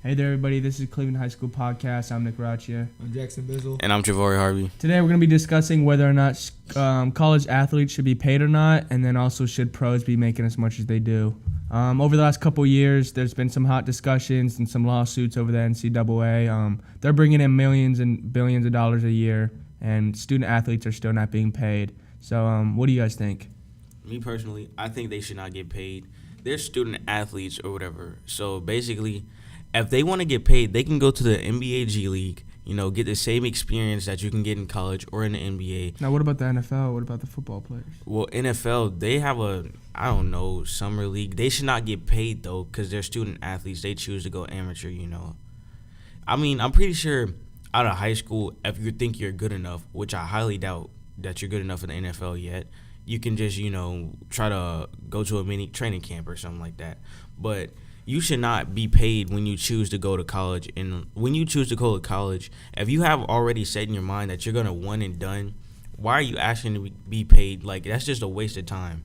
Hey there, everybody. This is Cleveland High School Podcast. I'm Nick Raccia. I'm Jackson Bizzle. And I'm Javori Harvey. Today, we're going to be discussing whether or not college athletes should be paid or not, and then also should pros be making as much as they do. Over the last couple years, there's been some hot discussions and some lawsuits over the NCAA. They're bringing in millions and billions of dollars a year, and student athletes are still not being paid. So what do you guys think? Me personally, I think they should not get paid. They're student athletes or whatever. So basically, if they want to get paid, they can go to the NBA G League, get the same experience that you can get in college or in the NBA. Now, what about the NFL? What about the football players? Well, NFL, they have summer league. They should not get paid, though, because they're student athletes. They choose to go amateur, I mean, I'm pretty sure out of high school, if you think you're good enough, which I highly doubt that you're good enough in the NFL yet, you can just, try to go to a mini training camp or something like that. But you should not be paid when you choose to go to college. And when you choose to go to college, if you have already set in your mind that you're going to one and done, why are you asking to be paid? Like, that's just a waste of time.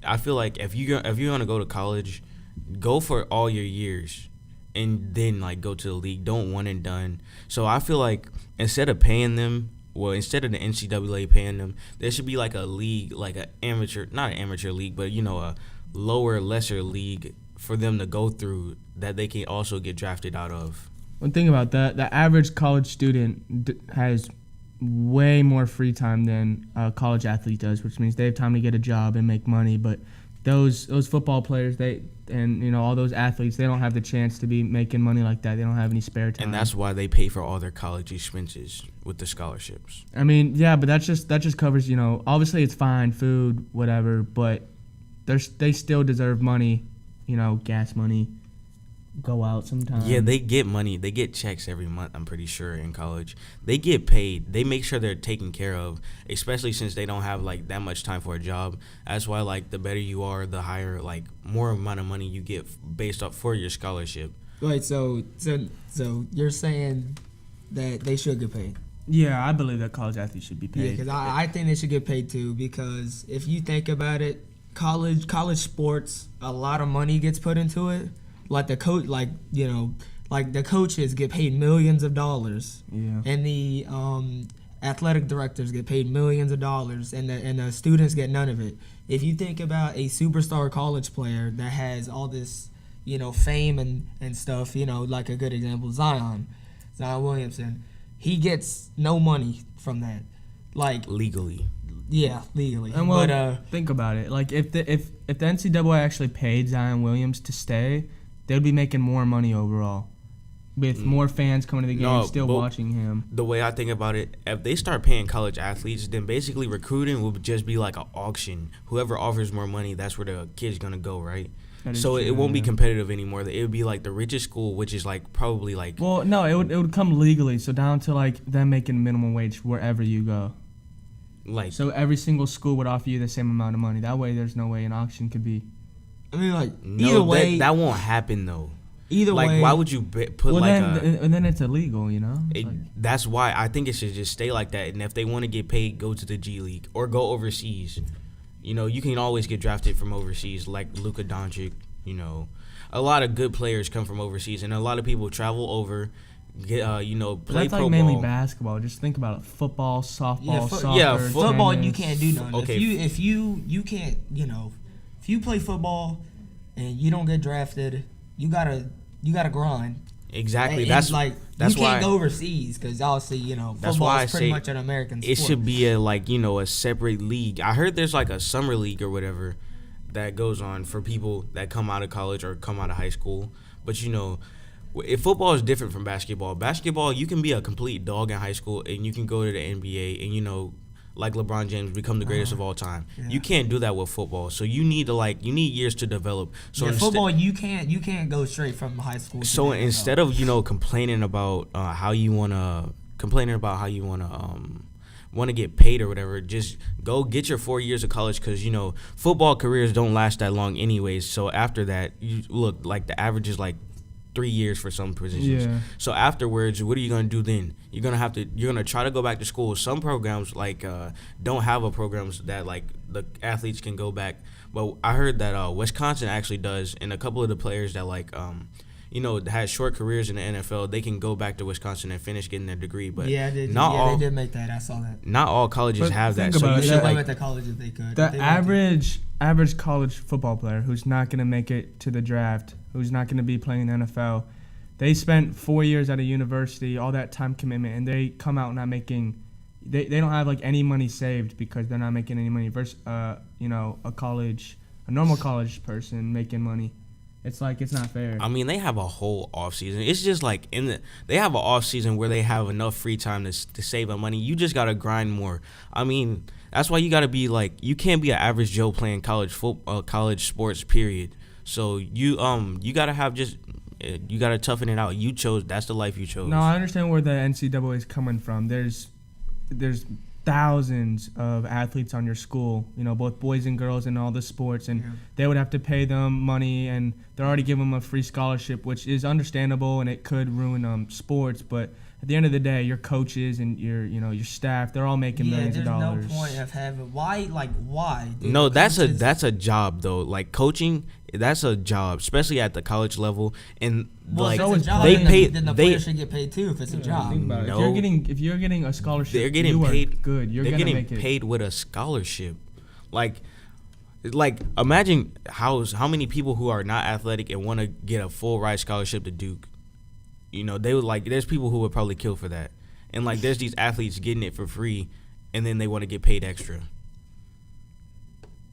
I feel like if you're going to go to college, go for all your years and then, go to the league. Don't one and done. So I feel like instead of the NCAA paying them, there should be a league, not an amateur league, but, a lower, lesser league for them to go through that they can also get drafted out of. One thing about that, the average college student has way more free time than a college athlete does, which means they have time to get a job and make money. But those football players, all those athletes, they don't have the chance to be making money like that. They don't have any spare time. And that's why they pay for all their college expenses with the scholarships. I mean, yeah, but that just covers, obviously it's fine, food, whatever, but they still deserve money. Gas money, go out sometime. Yeah, they get money. They get checks every month, I'm pretty sure, in college. They get paid. They make sure they're taken care of, especially since they don't have, that much time for a job. That's why, the better you are, the higher, more amount of money you get based off for your scholarship. Wait, so you're saying that they should get paid? Yeah, I believe that college athletes should be paid. Yeah, because I think they should get paid, too, because if you think about it, college sports, a lot of money gets put into it. The coaches get paid millions of dollars. Yeah. And the athletic directors get paid millions of dollars, and the students get none of it. If you think about a superstar college player that has all this, fame and stuff, like a good example, Zion Williamson, he gets no money from that. Legally. Yeah, legally. And think about it. If the NCAA actually paid Zion Williams to stay, they'd be making more money overall, with more fans coming to the game, still watching him. The way I think about it, if they start paying college athletes, then basically recruiting will just be like an auction. Whoever offers more money, that's where the kid's gonna go, right? So it won't be competitive anymore. It would be the richest school, which is probably Well, no, it would come legally, so down to them making minimum wage wherever you go. So every single school would offer you the same amount of money. That way, there's no way an auction could be. I mean, either way, that won't happen though. Either way, why would you put then it's illegal, That's why I think it should just stay like that. And if they want to get paid, go to the G League or go overseas. You can always get drafted from overseas, like Luka Doncic. A lot of good players come from overseas, and a lot of people travel over. Play that's pro mainly ball. Basketball. Just think about it: football, softball, soccer. Yeah, football. Tennis. You can't do nothing. Okay. If you can't, if you play football and you don't get drafted, you gotta grind. Exactly. And that's you can't go overseas because obviously football is pretty much an American sport. It should be a separate league. I heard there's a summer league or whatever that goes on for people that come out of college or come out of high school. But if football is different from basketball. Basketball, you can be a complete dog in high school and you can go to the NBA and like LeBron James, become the greatest of all time. Yeah. You can't do that with football. So you need years to develop. So football, you can't go straight from high school. So instead of complaining about how you wanna get paid or whatever, just go get your 4 years of college because football careers don't last that long anyways. So after that, you look the average is 3 years for some positions. Yeah. So afterwards, what are you gonna do then? You're gonna try to go back to school. Some programs don't have a programs that the athletes can go back. But I heard that Wisconsin actually does, and a couple of the players that had short careers in the NFL, they can go back to Wisconsin and finish getting their degree. But Yeah, they did make that. I saw that. not all colleges But have that. think So about you it, They should should that- limit the college if they could. The If they want average college football player who's not going to make it to the draft, who's not going to be playing in the NFL, they spent 4 years at a university, all that time commitment, and they come out not making. They don't have like any money saved because they're not making any money versus a normal college person making money. It's like it's not fair. I mean, they have a whole off season. It's just like they have an off season where they have enough free time to save up money. You just gotta grind more. I mean, that's why you gotta be like, you can't be an average Joe playing college sports. Period. So you gotta have you gotta toughen it out. That's the life you chose. No, I understand where the NCAA is coming from. There's thousands of athletes on your school, both boys and girls in all the sports, and they would have to pay them money, and they're already giving them a free scholarship, which is understandable, and it could ruin sports. But at the end of the day, your coaches and your staff, they're all making millions of dollars. There's no point of having why? Dude, No, that's coaches- a job though. Like coaching, that's a job, especially at the college level. And Well, like if it's a job, they then pay, then the they player should get paid too if it's a job. Think about it. No. If you're getting a scholarship, they're getting you are paid good. You're they're gonna getting make it. paid with a scholarship. Like imagine how many people who are not athletic and want to get a full ride scholarship to Duke. They would there's people who would probably kill for that. And there's these athletes getting it for free, and then they want to get paid extra.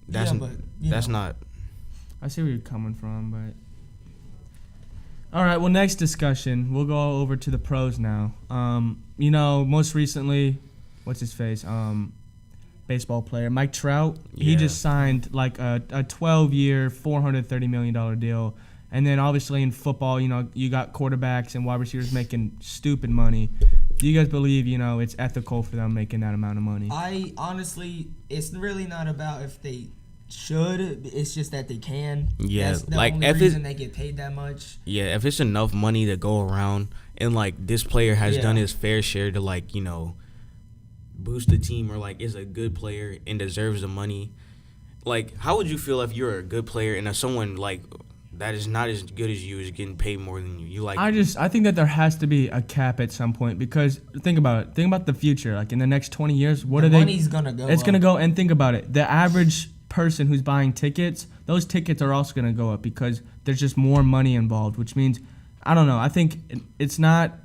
That's Yeah, but, that's not. I see where you're coming from, but all right. Well, next discussion, we'll go over to the pros now. Most recently, what's his face? Baseball player Mike Trout. He Yeah. just signed like a 12-year, $430 million deal. And then obviously in football, you got quarterbacks and wide receivers making stupid money. Do you guys believe, it's ethical for them making that amount of money? I honestly, it's really not about if they should. It's just that they can. Yeah, That's the like, only if it- reason they get paid that much. Yeah, if it's enough money to go around, and this player has Yeah. done his fair share to boost the team, or is a good player and deserves the money. How would you feel if you're a good player and someone that is not as good as you is getting paid more than you? I think that there has to be a cap at some point because think about it. Think about the future. Like in the next 20 years, what The are they? money's gonna go. It's gonna up. go. And think about it. The average person who's buying tickets, those tickets are also gonna go up because there's just more money involved. Which means, I don't know. I think it's not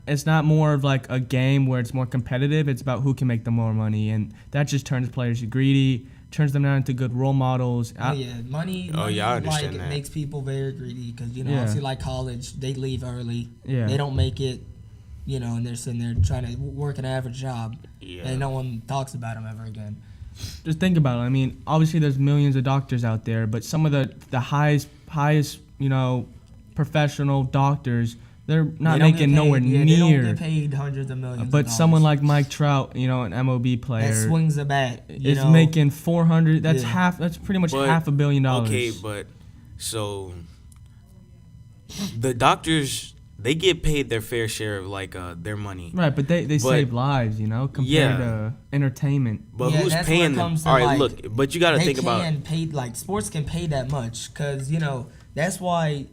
more of like a game where it's more competitive. It's about who can make the more money, and that just turns players greedy. Turns them down into good role models. Oh yeah, money. Oh, yeah, I understand that. Makes people very greedy because Yeah. obviously college, they leave early. Yeah. They don't make it, and they're sitting there trying to work an average job, Yeah. and no one talks about them ever again. Just think about it. I mean, obviously there's millions of doctors out there, but some of the highest professional doctors, they're not They don't making get nowhere paid, near. They don't get paid hundreds of millions. But of someone dollars. like Mike Trout, an MLB player, that swings a bat, is making 400. That's Yeah. That's pretty much But, $500 million. Okay, but so the doctors, they get paid their fair share of their money. Right, but they save lives, compared Yeah. to entertainment. But Yeah, who's that's where it paying them? comes to, All right, like, look, but you got to they think about. can pay sports can pay that much because that's why.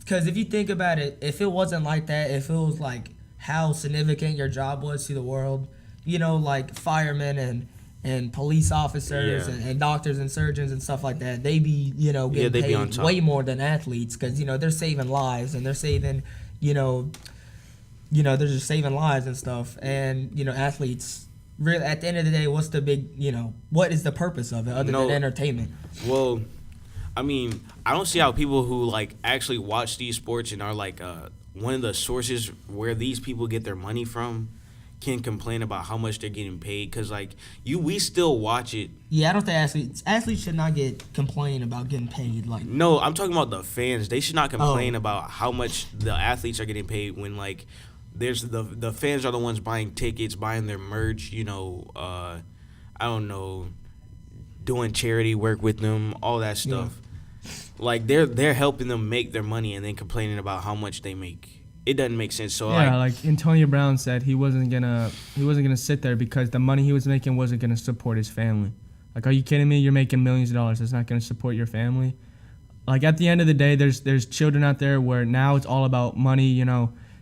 Because if you think about it, if it wasn't like that, if it was like how significant your job was to the world, like firemen and police officers Yeah. and doctors and surgeons and stuff like that, they be getting they'd be paid on top. way more than athletes because they're saving lives and they're saving they're just saving lives and stuff, and athletes. Really, at the end of the day, what's the big what is the purpose of it other No. than entertainment? Well, I mean, I don't see how people who actually watch these sports and are one of the sources where these people get their money from can complain about how much they're getting paid, because we still watch it. Yeah, I don't think athletes should not complain about getting paid. No, I'm talking about the fans. They should not complain Oh. about how much the athletes are getting paid when there's the fans are the ones buying tickets, buying their merch, I don't know, doing charity work with them, all that stuff. They're helping them make their money and then complaining about how much they make. It doesn't make sense. So Yeah, like Antonio Brown said, he wasn't gonna sit there because the money he was making wasn't gonna support his family. Like, are you kidding me? You're making millions of dollars. That's not gonna support your family. like at the end of the day, there's children out there where now it's all about money.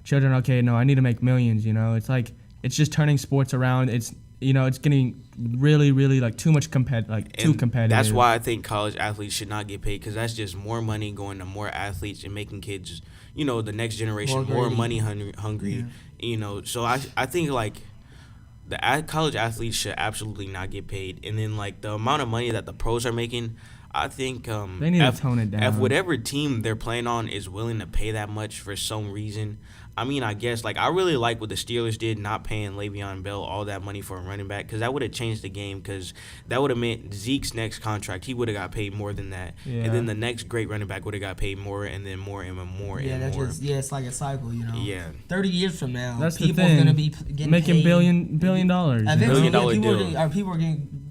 Children. Okay, no, I need to make millions. It's like it's just turning sports around. It's it's getting really, really like too much too competitive. That's why I think college athletes should not get paid, because that's just more money going to more athletes and making kids, the next generation more money hungry. So I think like the college athletes should absolutely not get paid, and then like the amount of money that the pros are making, I think they need to tone it down. If whatever team they're playing on is willing to pay that much for some reason, I mean, I guess like I really like what the Steelers did, not paying Le'Veon Bell all that money for a running back, because that would have changed the game, because that would have meant Zeke's next contract, he would have got paid more than that, and then the next great running back would have got paid more, and then more and more and more. It's like a cycle, Yeah. 30 years from now, that's people's going to be getting making paid billion dollars. Eventually, $1 billion deal. People are getting,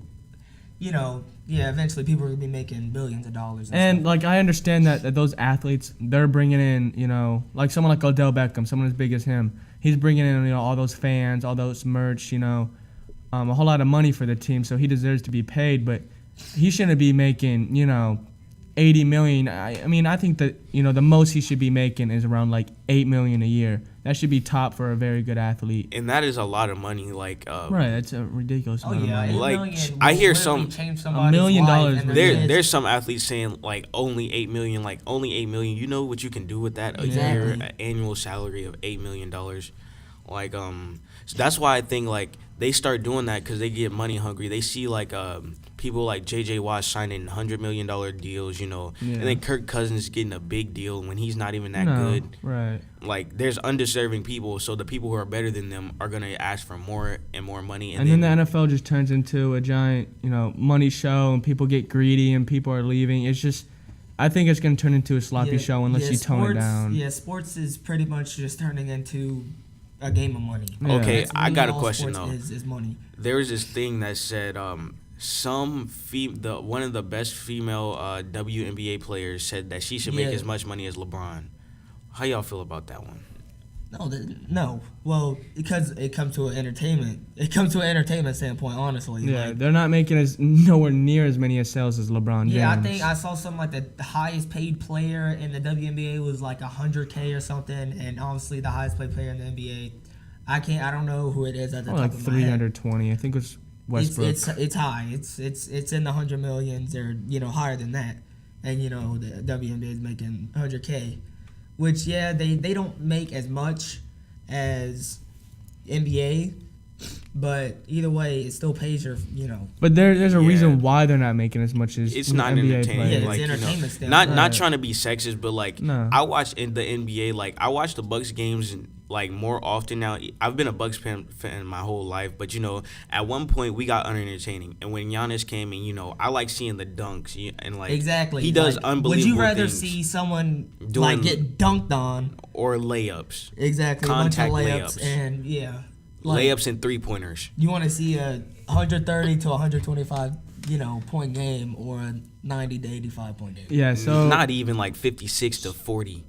eventually people are going to be making billions of dollars. And stuff. like I understand that those athletes, they're bringing in, like someone like Odell Beckham, someone as big as him. He's bringing in, all those fans, all those merch, a whole lot of money for the team. So he deserves to be paid, but he shouldn't be making, $80 million. I mean, I think that the most he should be making is around like $8 million a year. That should be top for a very good athlete. And that is a lot of money. Like right, that's a ridiculous amount of money. Like I hear $1 million. There's some athletes saying like only $8 million. Like only $8 million. You know what you can do with that a year, an annual salary of $8 million. Like so that's why I think like they start doing that, because they get money hungry. They see like people like J.J. Watt signing $100 million deals, and then Kirk Cousins getting a big deal when he's not even that good. Right. Like there's undeserving people, so the people who are better than them are gonna ask for more and more money. And then the NFL just turns into a giant, money show, and people get greedy and people are leaving. It's just, I think it's gonna turn into a sloppy show unless you tone it down. Yeah, sports is pretty much just turning into a game of money. Yeah. Okay, That's I really got a all question sports though. is money. There was this thing that said one of the best female WNBA players said that she should make as much money as LeBron. How y'all feel about that one? No. Well, because it comes to an entertainment standpoint, honestly. Yeah, like, they're not making nowhere near as many sales as LeBron James. Yeah, I think I saw something like the highest paid player in the WNBA was like $100K or something, and obviously the highest paid player in the NBA, I don't know who it is at the top like of my head. 320. I think it was Westbrook. It's high. It's in the 100 millions or higher than that, and the WNBA is making 100K, which they don't make as much as NBA, but either way it still pays your But there's a reason why they're not making as much as it's not NBA entertaining. players. Yeah, like, it's entertainment standpoint. not Right. trying to be sexist, but like No. I watch in the NBA. Like I watch the Bucks games like more often now. I've been a Bucks fan my whole life, but at one point we got unentertaining. And when Giannis came in, I like seeing the dunks and like Exactly. he does like, unbelievable Would you rather things. see someone Doing- get dunked on? Or layups, Exactly. Contact a bunch of layups layups. and layups and 3-pointers. You want to see a 130 to 125 point game or a 90 to 85 point game? Yeah, so Not even like 56 to 40.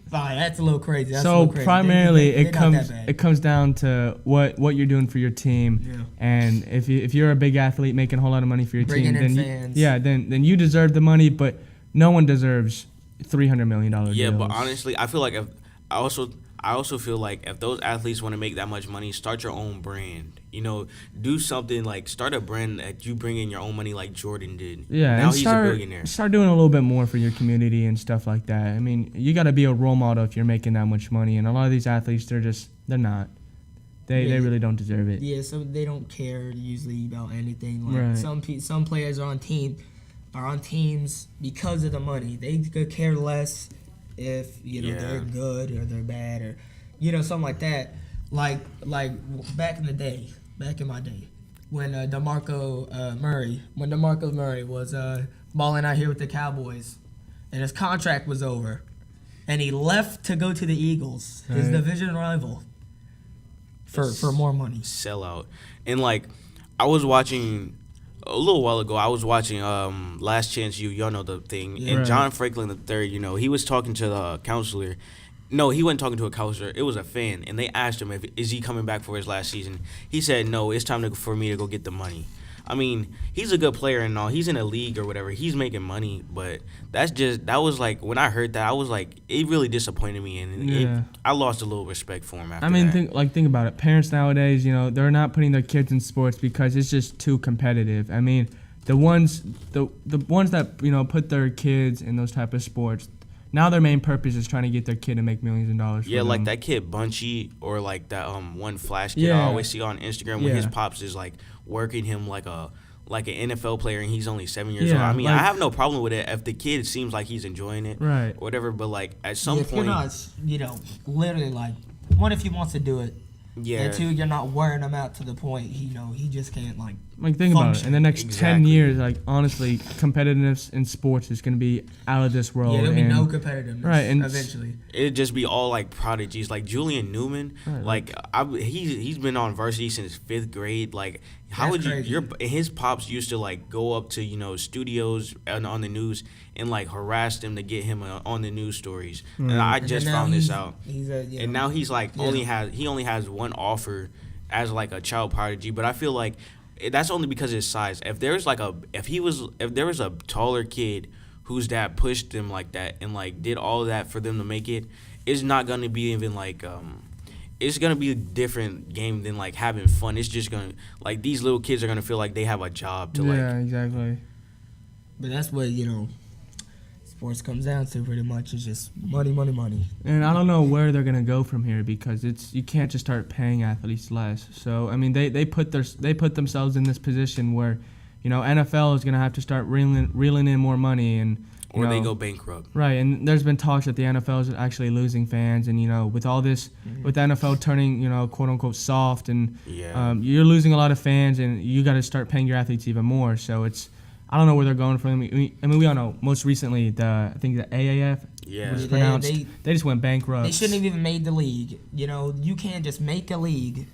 Fine, that's a little crazy. That's a so little crazy. primarily They're not that bad. it comes down to what you're doing for your team. Yeah. And if you're a big athlete making a whole lot of money for your Bringing team, in then fans. then you deserve the money, but no one deserves $300 million Yeah, deals. but honestly, I feel like I also feel like if those athletes want to make that much money, start your own brand. Do something like start a brand that you bring in your own money, like Jordan did. Yeah, now and he's start, a billionaire. Start doing a little bit more for your community and stuff like that. I mean, you got to be a role model if you're making that much money, and a lot of these athletes, they're not. They really don't deserve it. Yeah, so they don't care usually about anything. Like Right. some players are on teams because of the money. They could care less if they're good or they're bad or something like that. Like back in my day, when DeMarco Murray was balling out here with the Cowboys, and his contract was over, and he left to go to the Eagles, his Right. division rival, for more money. Sellout. And like I was watching a little while ago, I was watching Last Chance U, y'all know the thing. Yeah. And Right. John Franklin III, he was talking to the counselor. No, he wasn't talking to a counselor. It was a fan, and they asked him is he coming back for his last season. He said, "No, it's time for me to go get the money." I mean, he's a good player and all. He's in a league or whatever. He's making money, but that was like when I heard that, I was like, it really disappointed me, and Yeah. I lost a little respect for him after I mean, that. think about it. Parents nowadays, they're not putting their kids in sports because it's just too competitive. I mean, the ones that put their kids in those type of sports, now their main purpose is trying to get their kid to make millions of dollars. Yeah, for like them. that kid Bunchy, or like that one Flash kid I Yeah. always see on Instagram when his Yeah. pops is like working him like an NFL player, and he's only 7 years Yeah, old. I mean, like- I have no problem with it if the kid seems like he's enjoying it, Right. whatever. But like at some if you're point, not, literally like, one, if he wants to do it, yeah, and two, you're not wearing him out to the point he just can't like. Like, think about it. function. In the next 10 Exactly. years, like, honestly, competitiveness in sports is going to be out of this world. Yeah, there'll be and- no competitiveness. Right, and- eventually. it'd just be all like prodigies, like Julian Newman. Right, Like he's been on varsity since 5th grade. Like, how That's would you? crazy. His pops used to like go up to studios and on the news and like harass them to get him on the news stories. And I And just then now found this he's- out. know, And now he's like Yeah. only has one offer as like a child prodigy, but I feel like that's only because of his size. If there was a taller kid whose dad pushed him like that and like did all that for them to make it, it's not gonna be even like it's gonna be a different game than like having fun. It's just gonna like these little kids are gonna feel like they have a job to Yeah, like. exactly. But that's what sports comes down to pretty much. It's just money, money, money. And I don't know where they're gonna go from here because you can't just start paying athletes less. So I mean, they put themselves in this position where, NFL is gonna have to start reeling in more money and. Or they go bankrupt. Right, and there's been talks that the NFL is actually losing fans, and with all this, with the NFL turning quote unquote soft, and Yeah. you're losing a lot of fans, and you got to start paying your athletes even more. So I don't know where they're going from. We all know most recently I think the AAF Yeah. was They- pronounced. they- They just went bankrupt. They shouldn't have even made the league. You can't just make a league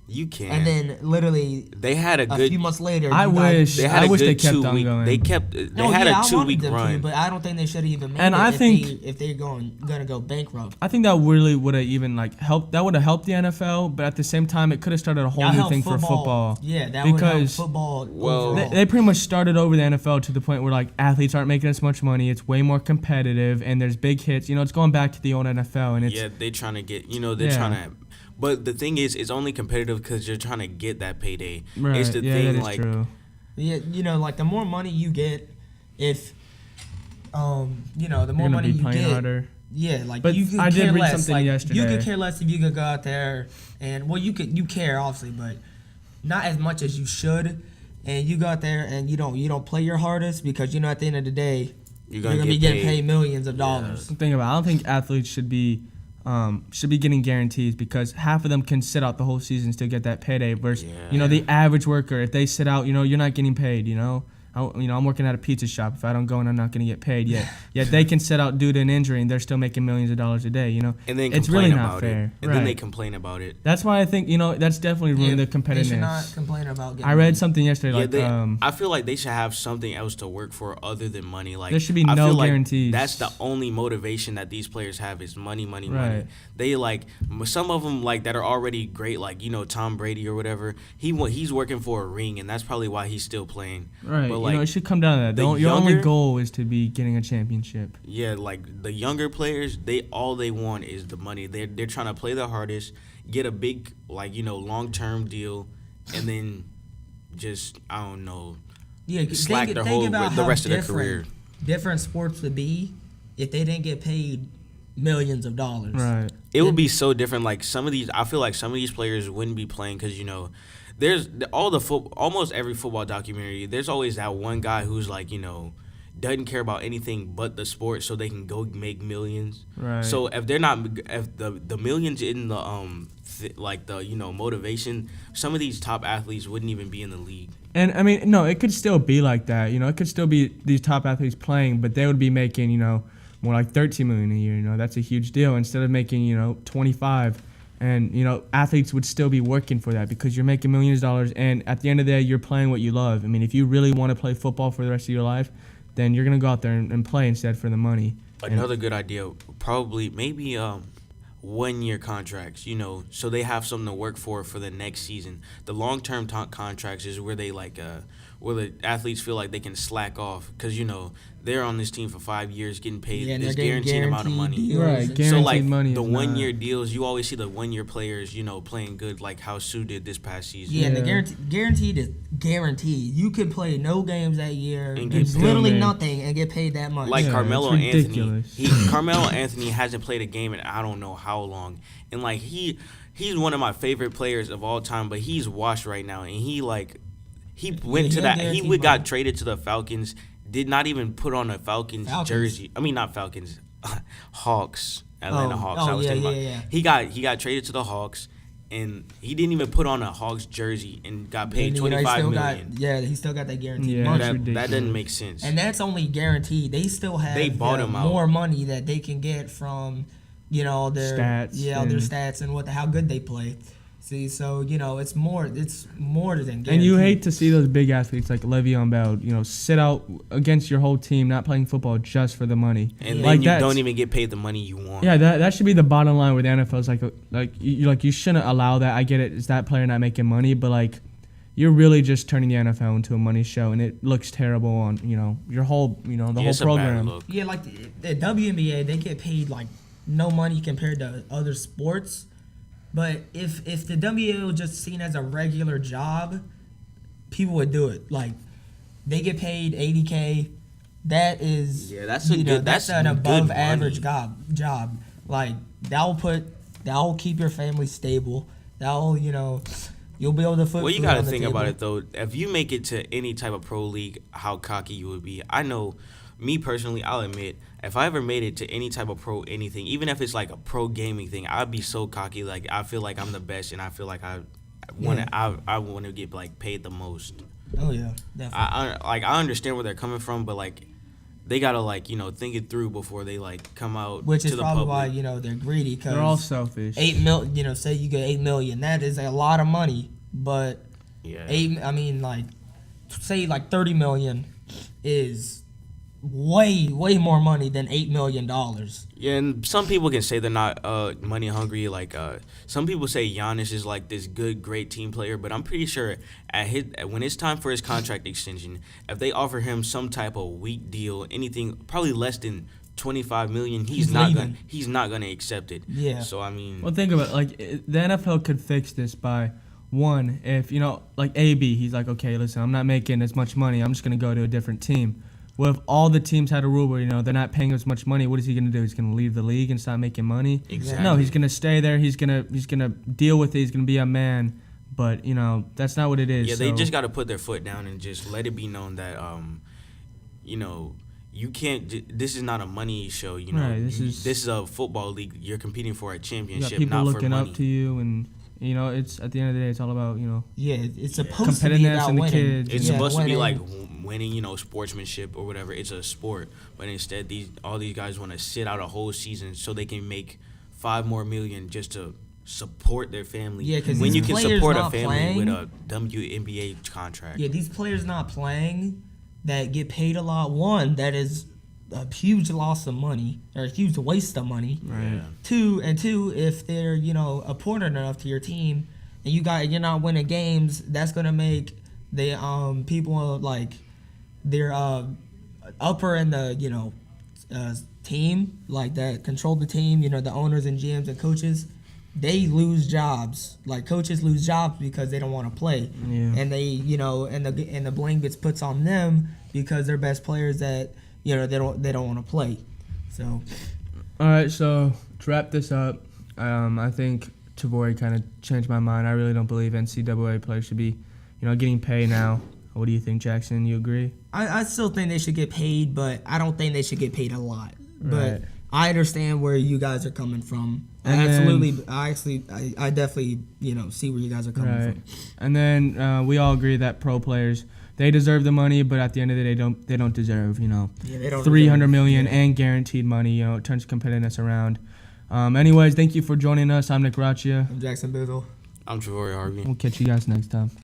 You can. and then literally They had a a good. few months later. I you guys- wish- They had I a wish good they kept 2 on week. going. They kept. They had I a wanted 2 week them to, run. but I don't think they should have even made And it I think- if they're gonna go bankrupt. I think that really would have even helped. That would have helped the NFL, but at the same time, it could have started a whole That new helped thing for football. Yeah, that would help Because- football. Well- overall. They pretty much started over the NFL to the point where athletes aren't making as much money. It's way more competitive, and there's big hits. It's going back to the old NFL, and it's Yeah, they trying to get. They're Yeah. trying to. But the thing is, it's only competitive because you're trying to get that payday. right. It's the yeah, thing, that is like true. Yeah, the more money you get, if the more You're gonna money be you playing get, harder. yeah, But you could I did care read less. something You yesterday. could care less if you could go out there and you care obviously, but not as much as you should. And you go out there and you don't play your hardest because at the end of the day you're you're gonna be getting paid millions of dollars. Think about it. I don't think athletes should be getting guarantees because half of them can sit out the whole season and still get that payday. Versus Yeah. the average worker, if they sit out, you're not getting paid. I'm working at a pizza shop. If I don't go in, I'm not going to get paid yet. Yet they can sit out due to an injury and they're still making millions of dollars a day. and then it's complain really not about fair. it. And then they Right. complain about it. That's why I think that's definitely ruined the They should not competitiveness. complain about getting I read something yesterday I feel like they should have something else to work for other than money. Like There should be I no feel like guarantees. That's the only motivation that these players have is money, money, money. Right. They some of them that are already great, Tom Brady or whatever. He's working for a ring, and that's probably why he's still playing. Right. But It should come down to that. the Your only younger- goal is to be getting a championship. Yeah, the younger players, all they want is the money. They're trying to play their hardest, get a big long-term deal, and then just I don't know. slack think their about the how rest of their different career. different sports would be if they didn't get paid millions of dollars. Right. It would be so different. I feel like some of these players wouldn't be playing because there's almost every football documentary. There's always that one guy who's doesn't care about anything but the sport, so they can go make millions. Right. So if the millions in the motivation, some of these top athletes wouldn't even be in the league. And I mean, no, it could still be like that. It could still be these top athletes playing, but they would be making, more like $13 million a year. That's a huge deal instead of making, 25. And athletes would still be working for that because you're making millions of dollars, and at the end of the day, you're playing what you love. I mean, if you really want to play football for the rest of your life, then you're gonna go out there and play instead for the money. Another good idea, probably maybe 1-year contracts, so they have something to work for the next season. The long-term contracts is where they where the athletes feel like they can slack off because they're on this team for 5 years getting paid Yeah, and this they're getting guaranteed amount of money. deals. Right, So, guaranteed So like money the is 1-year not- deals, you always see the 1-year players, playing good like how Sue did this past season. Yeah, and the Yeah. guaranteed is guaranteed. You could play no games that year, And do get still literally made. nothing, and get paid that much. Like Yeah, Carmelo it's Anthony, ridiculous. Carmelo Anthony hasn't played a game in I don't know how long, and like he's one of my favorite players of all time, but he's washed right now, and he went to he'll that. guarantee He got money. traded to the Falcons. Did not even put on a Falcons jersey. I mean, not Falcons, Hawks, Atlanta Hawks. I was thinking about. yeah. He got traded to the Hawks, and he didn't even put on a Hawks jersey and got paid And, he $25 still million. he still got that guaranteed Yeah, money. that's That ridiculous. doesn't make sense. And that's only guaranteed. They still have They bought him out. more money that they can get from, their Stats their and- stats and how good they play. See, so it's more than guaranteed. And you hate to see those big athletes like Le'Veon Bell, sit out against your whole team, not playing football just for the money. And Yeah. then you that's- don't even get paid the money you want. Yeah, that should be the bottom line with the NFL. Is you shouldn't allow that. I get it. Is that player not making money? But you're really just turning the NFL into a money show, and it looks terrible on your whole the Yeah, whole it's a bad program. look. Yeah, like the WNBA, they get paid like no money compared to other sports. But if the WNBA was just seen as a regular job, people would do it. Like they get paid $80K. That is That's a good. that's an above average job. Like that'll keep your family stable. You'll be able to foot. Well, you food got to on the think about table. it though. If you make it to any type of pro league, how cocky you would be. I know, me personally, I'll admit, if I ever made it to any type of pro anything, even if it's like a pro gaming thing, I'd be so cocky. Like I feel like I'm the best, and I feel like I want to get like paid the most. Oh yeah, definitely. I understand where they're coming from, but they gotta think it through before they come out Which to is the probably public. why they're greedy. Cause They're all selfish. 8 mil. Say you get 8 million. That is a lot of money. But Yeah. say 30 million is way more money than $8 million. Yeah, and some people can say they're not money hungry. Some people say Giannis is this good, great team player, but I'm pretty sure when it's time for his contract extension, if they offer him some type of weak deal, anything probably less than $25 million, he's not gonna accept it. Yeah. So I mean, Well, think about it. The NFL could fix this by one, if AB, he's like, okay, listen, I'm not making as much money. I'm just gonna go to a different team. Well, if all the teams had a rule where they're not paying as much money, what is he gonna do? He's gonna leave the league and stop making money? Exactly. No, he's gonna stay there. He's gonna deal with it. He's gonna be a man. But that's not what it is. yeah, they so- just got to put their foot down and just let it be known that you can't. This is not a money show. Right, this is a football league. You're competing for a You got championship, people not for looking money. up to you, and it's at the end of the day, it's all about Yeah, it's supposed to be competitiveness about and the winning. kids. It's Yeah, supposed to be winning. winning, sportsmanship or whatever. It's a sport, but instead all these guys want to sit out a whole season so they can make $5 more million just to support their family. Yeah, 'cause when these you can players support a not family with playing- a WNBA contract. Yeah, these players not playing that get paid a lot. One, that is a huge loss of money or a huge waste of money. Right. Yeah. Two, if they're important enough to your team and you're not winning games, that's gonna make the people their upper in the team that control the team. The owners and GMs and coaches. They lose jobs. Coaches lose jobs because they don't want to play, Yeah. and they and the blame gets puts on them because they're best players that they don't want to play. So All right, so to wrap this up, I think Tavori kind of changed my mind. I really don't believe NCAA players should be, getting paid now. What do you think, Jackson? You agree? I still think they should get paid, but I don't think they should get paid a lot. Right. But I understand where you guys are coming from. And I definitely see where you guys are coming Right. from. And then we all agree that pro players, they deserve the money, but at the end of the day, they don't deserve, Yeah, they don't 300 deserve- million yeah. and guaranteed money. It turns competitiveness around. Anyways, thank you for joining us. I'm Nick Raccia. I'm Jackson Bizzle. I'm Trevor Harvey. We'll catch you guys next time.